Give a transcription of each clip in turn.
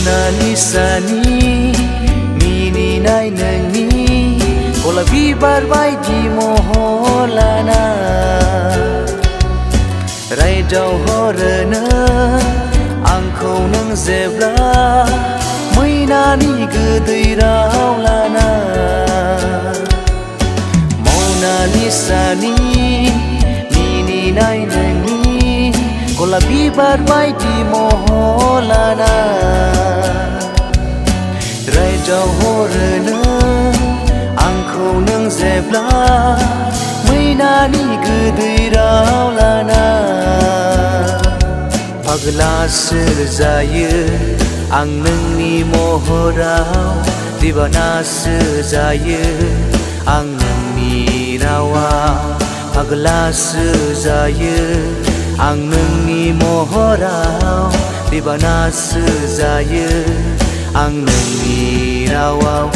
Monanisani mininai nangni Kola bibar baidi moholana Raidau horana Angkau nang zebra Mainani gedai raulana Monanisani mininai nangni Kola bibar baidi moholana Raidau horana Angkau nang zebla Mainani gedai raulana Pagla serjaya Ang nangni mohorau Dibana serjaya Ang nangni rawau Pagla serjaya Ang nangni mohorau Dibana serjaya Ang nangni rawau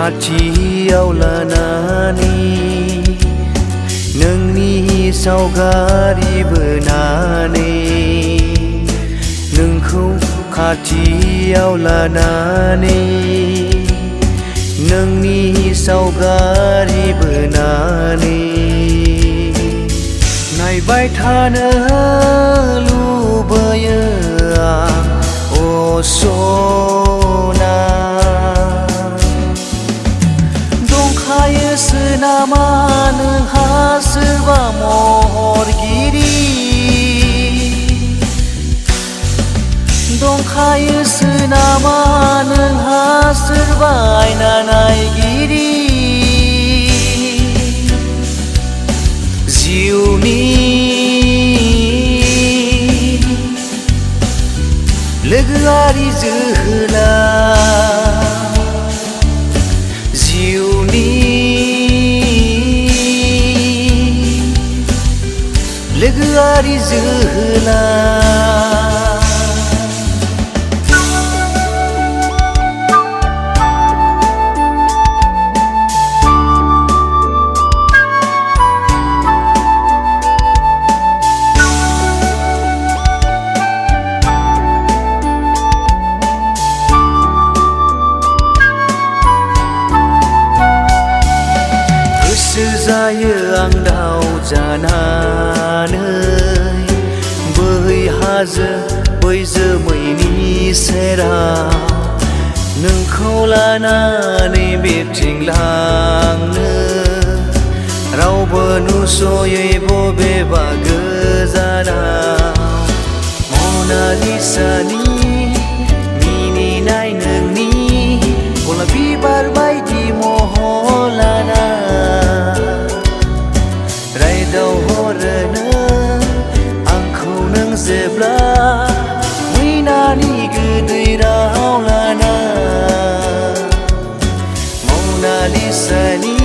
खाथियाव लानानै नोंनि सावगारि बोनानै नोंखौ खाथियाव लानानै नोंनि सावगारि बोनानै नायबाय थानो लुबैयो आं सना नामा नोंहा सोरबा महरगिरि दंखायोसो नामा नोंहा सोरबा आयना नायगिरि जिउनि लोगोआरि जोहोलाव जिउनि लोगोआरि जोहोलाव गोसो जायो आं दाउ जानानै बै हाजो बै जोमैनि सेराव नोंखौ लानानै बिरथिंलांनो रावबो नुस'यै बबेबा गोजानाव मनालिसानि मिनिनाय नोंनि गलाब बिबार बायदि महलाना रायदाव हरनो आंखौ नों जेब्ला मैनानि गोदै राव लाना मनालिसानि